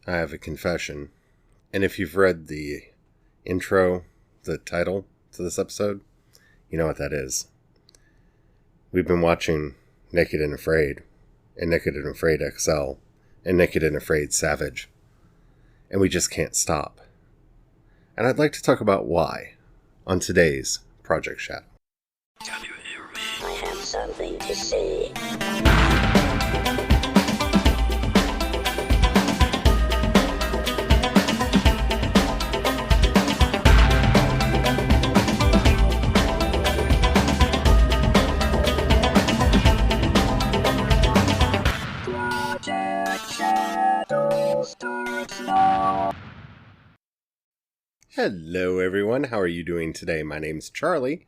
I have a confession. And if you've read the intro, the title to this episode, you know what that is. We've been watching Naked and Afraid, and Naked and Afraid XL, and Naked and Afraid Savage. And we just can't stop. And I'd like to talk about why on today's Project Shadow. Can you hear me? I have something to say. Project Shadow starts now. Hello everyone, how are you doing today? My name's Charlie.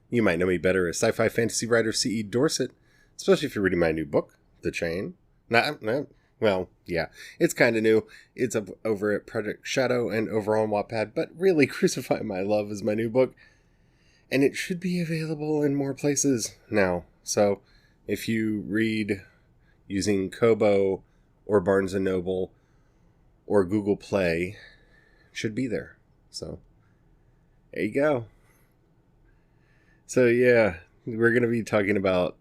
You might know me better as sci-fi fantasy writer C.E. Dorset, especially if you're reading my new book, The Chain. It's kind of new. It's up over at Project Shadow and over on Wattpad, but really Crucify My Love is my new book, and it should be available in more places now. So if you read using Kobo or Barnes & Noble or Google Play, it should be there. So there you go. So yeah, we're going to be talking about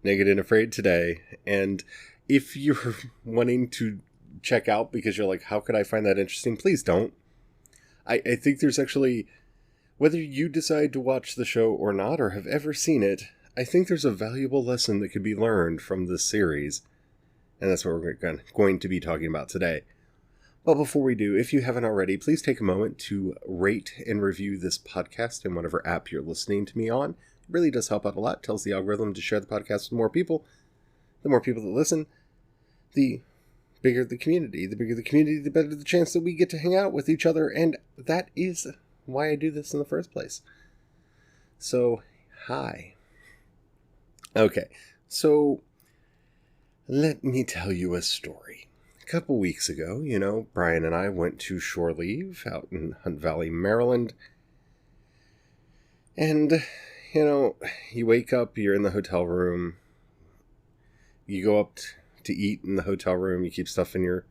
Naked and Afraid today. And if you're wanting to check out because you're like, how could I find that interesting? Please don't. I think there's actually, whether you decide to watch the show or not or have ever seen it, I think there's a valuable lesson that could be learned from this series. And that's what we're going to be talking about today. Well, before we do, if you haven't already, please take a moment to rate and review this podcast in whatever app you're listening to me on. It really does help out a lot. It tells the algorithm to share the podcast with more people. The more people that listen, the bigger the community. The bigger the community, the better the chance that we get to hang out with each other. And that is why I do this in the first place. So, hi. Okay, so let me tell you a story. A couple weeks ago, Brian and I went to shore leave out in Hunt Valley, Maryland. And, you wake up, you're in the hotel room. You go up to eat in the hotel room. You keep stuff in your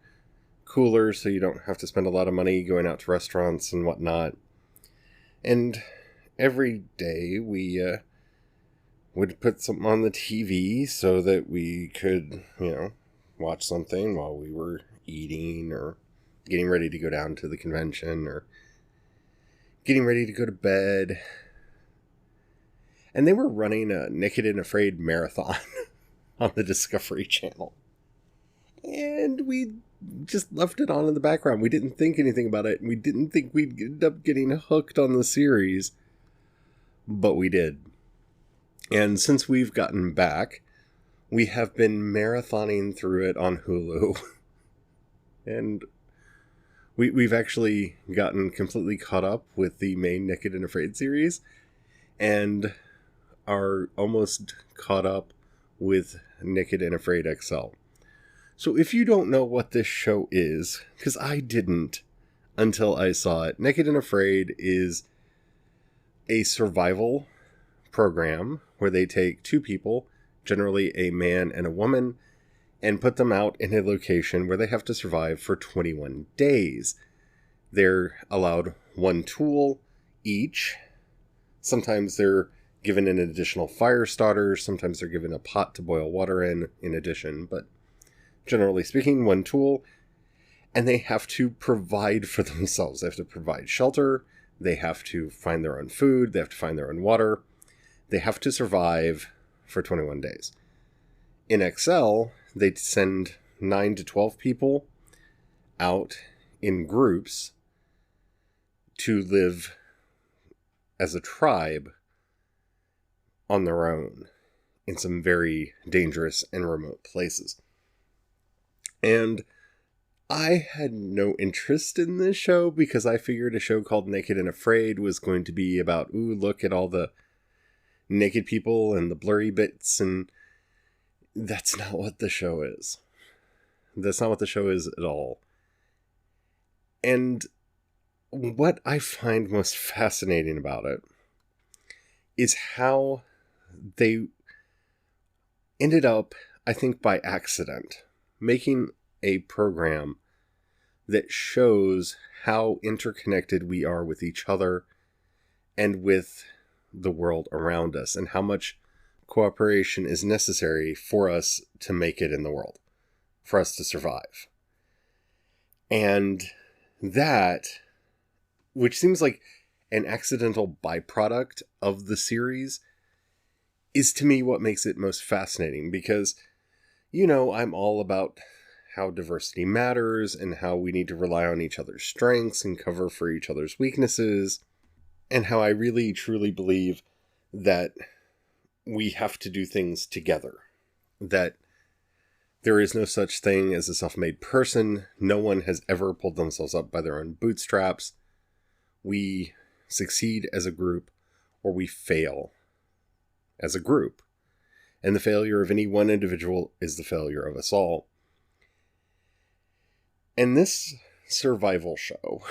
cooler so you don't have to spend a lot of money going out to restaurants and whatnot. And every day we would put something on the TV so that we could, watch something while we were eating or getting ready to go down to the convention or getting ready to go to bed. And they were running a Naked and Afraid marathon on the Discovery Channel. And we just left it on in the background. We didn't think anything about it. And we didn't think we'd end up getting hooked on the series. But we did. And since we've gotten back, we have been marathoning through it on Hulu. And we've actually gotten completely caught up with the main Naked and Afraid series. And are almost caught up with Naked and Afraid XL. So if you don't know what this show is, because I didn't until I saw it, Naked and Afraid is a survival program where they take two people, generally a man and a woman, and put them out in a location where they have to survive for 21 days. They're allowed one tool each. Sometimes they're given an additional fire starter. Sometimes they're given a pot to boil water in addition. But generally speaking, one tool. And they have to provide for themselves. They have to provide shelter. They have to find their own food. They have to find their own water. They have to survive for 21 days. In XL, they send 9 to 12 people out in groups to live as a tribe on their own in some very dangerous and remote places. And I had no interest in this show because I figured a show called Naked and Afraid was going to be about, ooh, look at all the naked people and the blurry bits, and that's not what the show is. That's not what the show is at all. And what I find most fascinating about it is how they ended up, I think by accident, making a program that shows how interconnected we are with each other and with the world around us, and how much cooperation is necessary for us to make it in the world, for us to survive. And that, which seems like an accidental byproduct of the series, is to me what makes it most fascinating, because, you know, I'm all about how diversity matters and how we need to rely on each other's strengths and cover for each other's weaknesses, and how I really truly believe that we have to do things together, that there is no such thing as a self-made person. No one has ever pulled themselves up by their own bootstraps. We succeed as a group, or we fail as a group. And the failure of any one individual is the failure of us all. And this survival show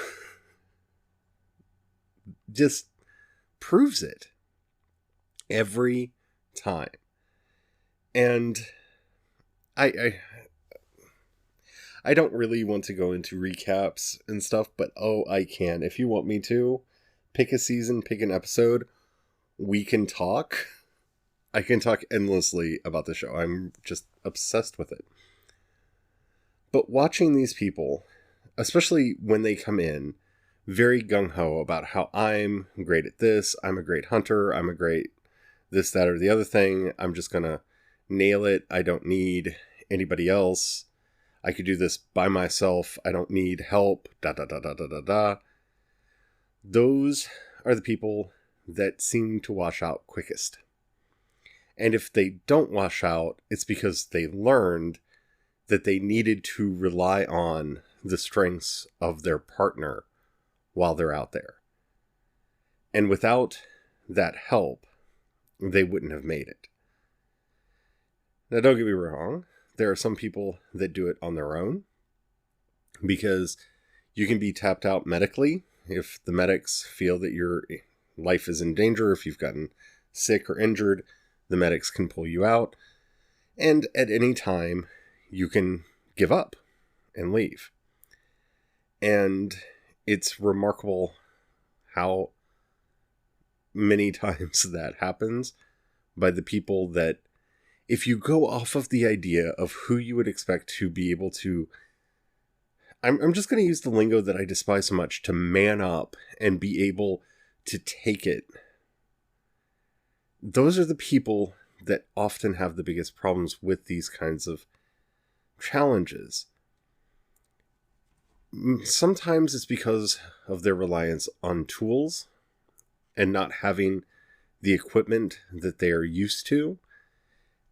just proves it every time. And I don't really want to go into recaps and stuff, but I can. If you want me to, pick a season, pick an episode, we can talk. I can talk endlessly about the show. I'm just obsessed with it. But watching these people, especially when they come in very gung-ho about how I'm great at this, I'm a great hunter, I'm a great this, that, or the other thing, I'm just gonna nail it, I don't need anybody else, I could do this by myself, I don't need help, Those are the people that seem to wash out quickest. And if they don't wash out, it's because they learned that they needed to rely on the strengths of their partner while they're out there. And without that help, they wouldn't have made it. Now, don't get me wrong. There are some people that do it on their own, because you can be tapped out medically if the medics feel that your life is in danger. If you've gotten sick or injured, the medics can pull you out. And at any time, you can give up and leave. And it's remarkable how many times that happens by the people that, if you go off of the idea of who you would expect to be able to, I'm just going to use the lingo that I despise so much, to man up and be able to take it. Those are the people that often have the biggest problems with these kinds of challenges. Sometimes it's because of their reliance on tools and not having the equipment that they are used to,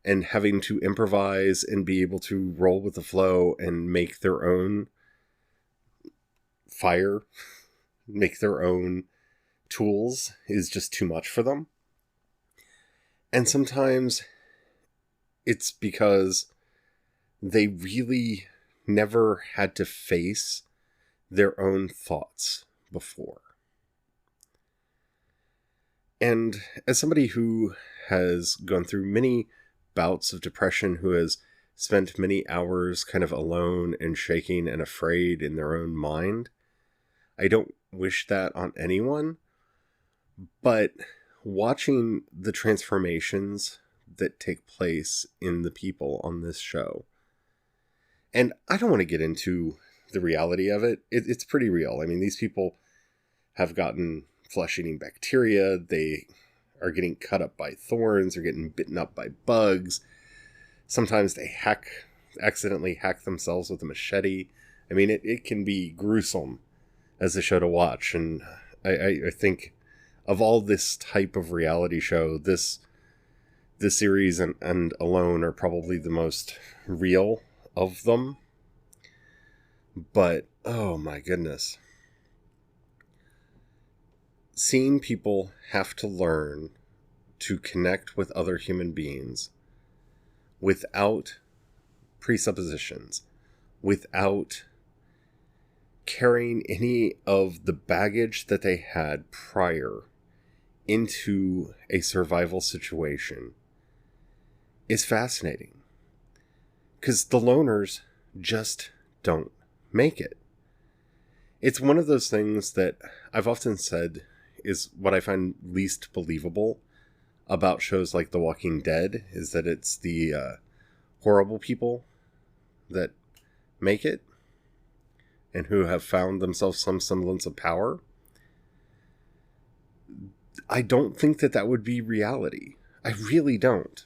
and having to improvise and be able to roll with the flow and make their own fire, make their own tools is just too much for them. And sometimes it's because they really never had to face their own thoughts before. And as somebody who has gone through many bouts of depression, who has spent many hours kind of alone and shaking and afraid in their own mind, I don't wish that on anyone, but watching the transformations that take place in the people on this show, and I don't want to get into the reality of it, it's pretty real. I mean, these people have gotten flesh-eating bacteria, they are getting cut up by thorns, they're getting bitten up by bugs, sometimes they accidentally hack themselves with a machete. I mean, it can be gruesome as a show to watch, and I think of all this type of reality show, this series and Alone are probably the most real of them. But, oh my goodness. Seeing people have to learn to connect with other human beings without presuppositions, without carrying any of the baggage that they had prior into a survival situation, is fascinating. Because the loners just don't make it. It's one of those things that I've often said is what I find least believable about shows like The Walking Dead, is that it's the horrible people that make it and who have found themselves some semblance of power. I don't think that would be reality. I really don't.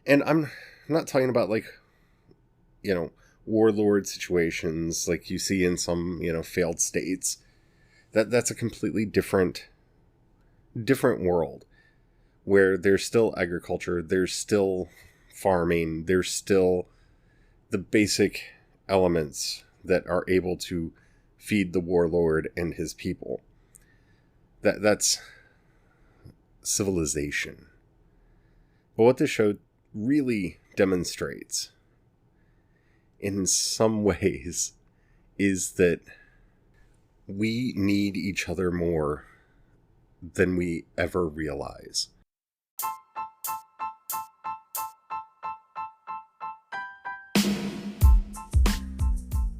And I'm not talking about, like, warlord situations like you see in some, failed states. That's a completely different world where there's still agriculture, there's still farming, there's still the basic elements that are able to feed the warlord and his people. That's civilization. But what this show really demonstrates in some ways is that we need each other more than we ever realize.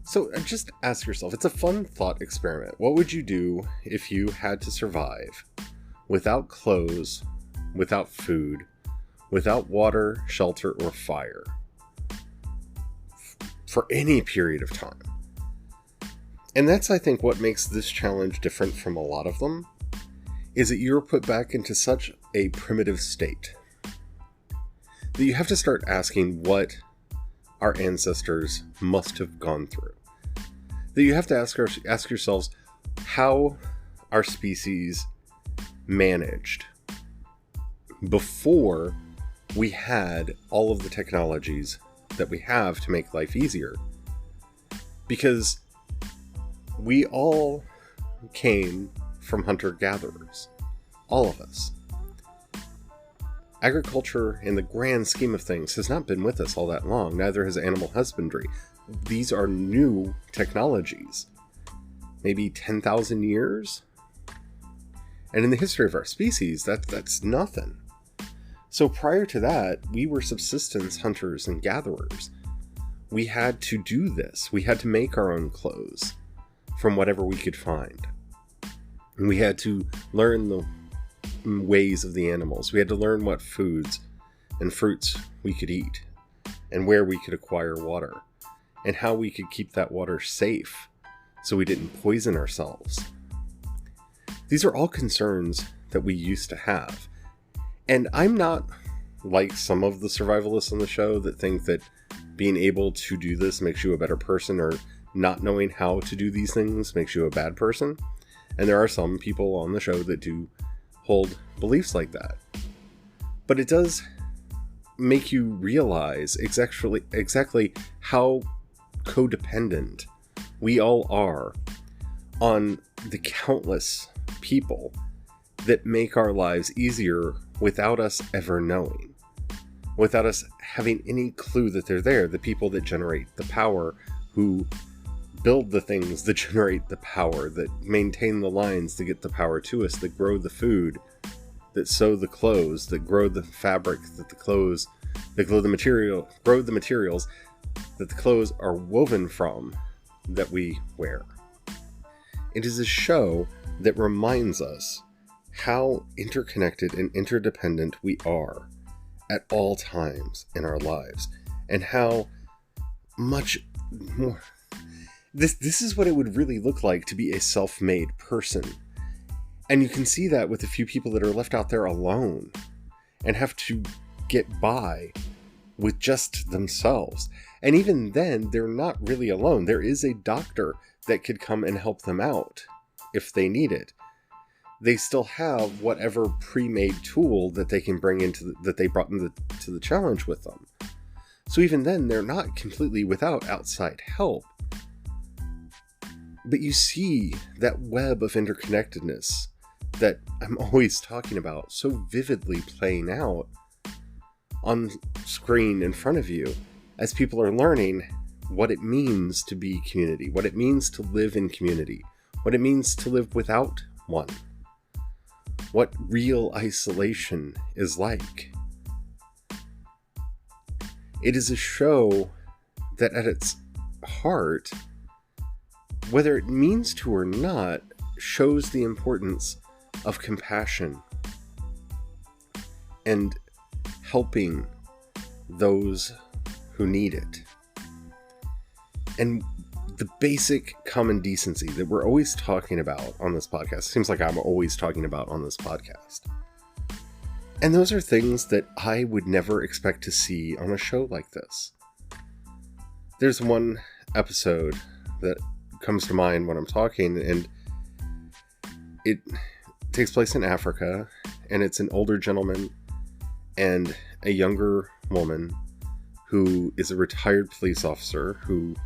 So just ask yourself, it's a fun thought experiment. What would you do if you had to survive without clothes, without food, without water, shelter, or fire for any period of time? And that's, I think, what makes this challenge different from a lot of them, is that you're put back into such a primitive state that you have to start asking what our ancestors must have gone through. That you have to ask yourselves how our species managed before we had all of the technologies that we have to make life easier. Because we all came from hunter-gatherers. All of us. Agriculture, in the grand scheme of things, has not been with us all that long. Neither has animal husbandry. These are new technologies. Maybe 10,000 years? And in the history of our species, that's nothing. So prior to that, we were subsistence hunters and gatherers. We had to do this. We had to make our own clothes from whatever we could find. And we had to learn the ways of the animals. We had to learn what foods and fruits we could eat, and where we could acquire water, and how we could keep that water safe so we didn't poison ourselves. These are all concerns that we used to have. And I'm not like some of the survivalists on the show that think that being able to do this makes you a better person, or not knowing how to do these things makes you a bad person. And there are some people on the show that do hold beliefs like that. But it does make you realize exactly how codependent we all are on the countless people that make our lives easier without us ever knowing, without us having any clue that they're there. The people that generate the power, who build the things that generate the power, that maintain the lines to get the power to us, that grow the food, that sew the clothes, that grow the fabric, that grow the materials that the clothes are woven from, that we wear. It is a show that reminds us how interconnected and interdependent we are at all times in our lives, and how much more this is what it would really look like to be a self-made person. And you can see that with a few people that are left out there alone and have to get by with just themselves. And even then, they're not really alone. There is a doctor that could come and help them out if they need it. They still have whatever pre-made tool that they can bring that they brought into the challenge with them. So even then, they're not completely without outside help. But you see that web of interconnectedness that I'm always talking about so vividly playing out on screen in front of you as people are learning what it means to be community, what it means to live in community, what it means to live without one, what real isolation is like. It is a show that at its heart whether it means to or not, shows the importance of compassion and helping those who need it. And the basic common decency that we're always talking about on this podcast, seems like I'm always talking about on this podcast. And those are things that I would never expect to see on a show like this. There's one episode that comes to mind when I'm talking, and it takes place in Africa, and it's an older gentleman and a younger woman who is a retired police officer who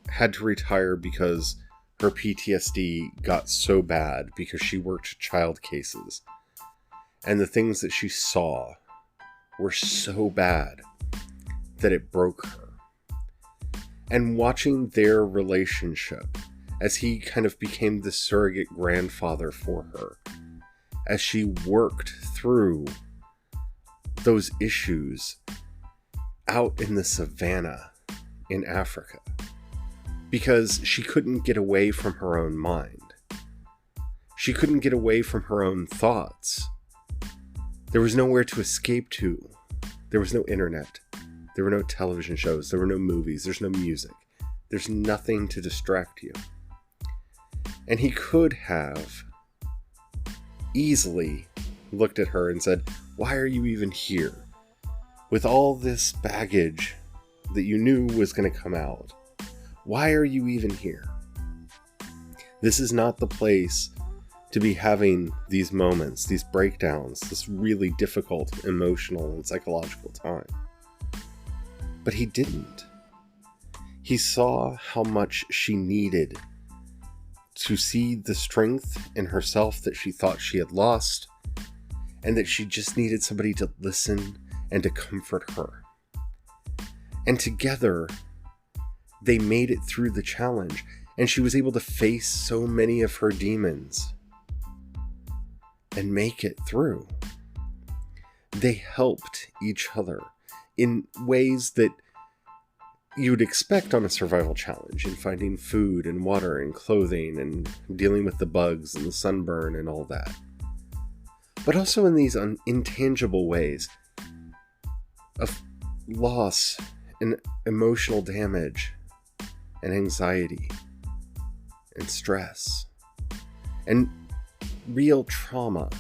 had to retire because her PTSD got so bad because she worked child cases. And the things that she saw were so bad that it broke her. And watching their relationship as he kind of became the surrogate grandfather for her, as she worked through those issues out in the savannah in Africa, because she couldn't get away from her own mind. She couldn't get away from her own thoughts. There was nowhere to escape to. There was no internet. There were no television shows. There were no movies. There's no music. There's nothing to distract you. And he could have easily looked at her and said, "Why are you even here? With all this baggage that you knew was going to come out, why are you even here? This is not the place to be having these moments, these breakdowns, this really difficult emotional and psychological time." But he didn't. He saw how much she needed to see the strength in herself that she thought she had lost, and that she just needed somebody to listen and to comfort her. And together, they made it through the challenge, and she was able to face so many of her demons and make it through. They helped each other in ways that you'd expect on a survival challenge, in finding food and water and clothing and dealing with the bugs and the sunburn and all that. But also in these intangible ways of loss and emotional damage and anxiety and stress and real trauma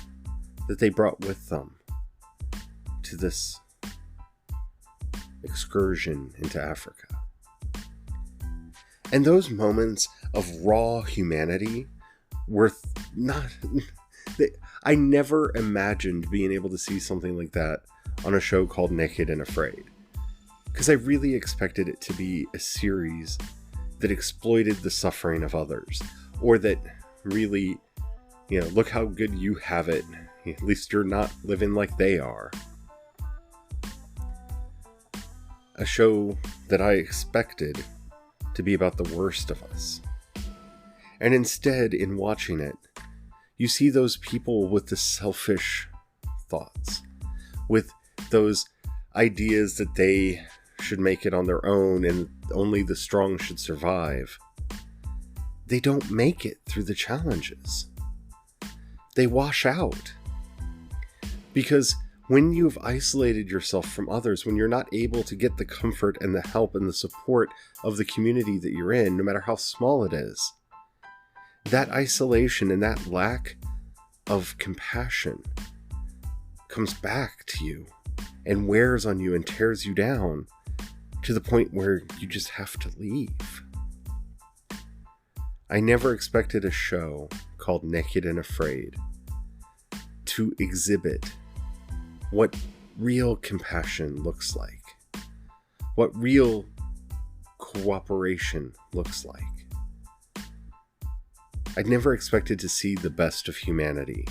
that they brought with them to this excursion into Africa. And those moments of raw humanity were not... I never imagined being able to see something like that on a show called Naked and Afraid, because I really expected it to be a series that exploited the suffering of others, or that really, look how good you have it, at least you're not living like they are. A show that I expected to be about the worst of us. And instead, in watching it, you see those people with the selfish thoughts, with those ideas that they should make it on their own and only the strong should survive. They don't make it through the challenges. They wash out. Because when you've isolated yourself from others, when you're not able to get the comfort and the help and the support of the community that you're in, no matter how small it is, that isolation and that lack of compassion comes back to you and wears on you and tears you down to the point where you just have to leave. I never expected a show called Naked and Afraid to exhibit what real compassion looks like, what real cooperation looks like. I'd never expected to see the best of humanity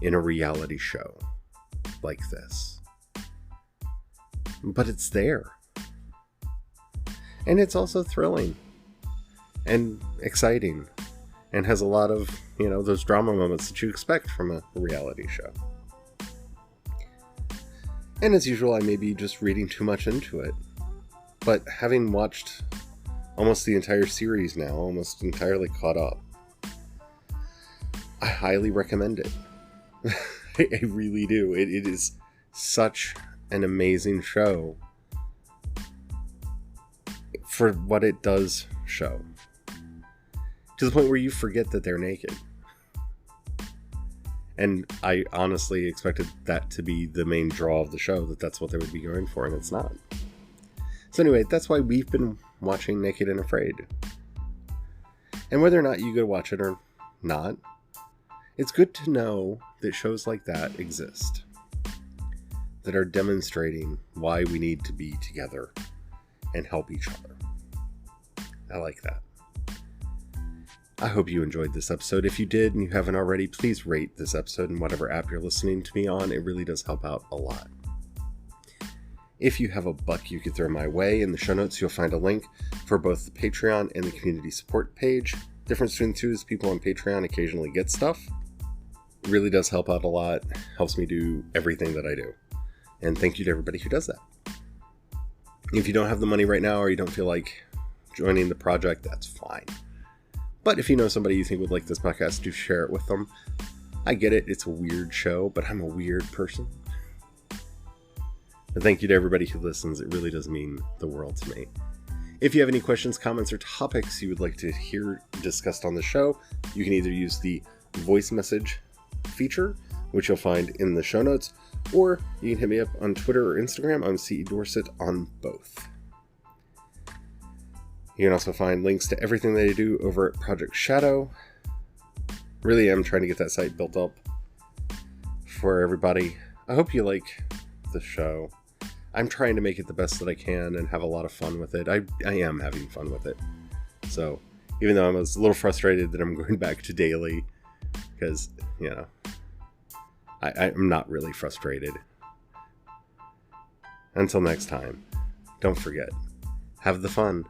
in a reality show like this. But it's there. And it's also thrilling and exciting and has a lot of, those drama moments that you expect from a reality show. And as usual, I may be just reading too much into it. But having watched almost the entire series now, almost entirely caught up. I highly recommend it. I really do. It is such an amazing show for what it does show. To the point where you forget that they're naked. And I honestly expected that to be the main draw of the show, that's what they would be going for, and it's not. So anyway, that's why we've been watching Naked and Afraid. And whether or not you go watch it or not, it's good to know that shows like that exist. That are demonstrating why we need to be together and help each other. I like that. I hope you enjoyed this episode. If you did and you haven't already, please rate this episode in whatever app you're listening to me on. It really does help out a lot. If you have a buck you could throw my way, in the show notes you'll find a link for both the Patreon and the community support page. The difference between the two is people on Patreon occasionally get stuff. It really does help out a lot. Helps me do everything that I do. And thank you to everybody who does that. If you don't have the money right now or you don't feel like joining the project, that's fine. But if you know somebody you think would like this podcast, do share it with them. I get it. It's a weird show, but I'm a weird person. And thank you to everybody who listens. It really does mean the world to me. If you have any questions, comments, or topics you would like to hear discussed on the show, you can either use the voice message feature, which you'll find in the show notes, or you can hit me up on Twitter or Instagram. I'm CE Dorset on both. You can also find links to everything that I do over at Project Shadow. Really am trying to get that site built up for everybody. I hope you like the show. I'm trying to make it the best that I can and have a lot of fun with it. I am having fun with it. So, even though I'm a little frustrated that I'm going back to daily, because, you know, I'm not really frustrated. Until next time, don't forget, have the fun.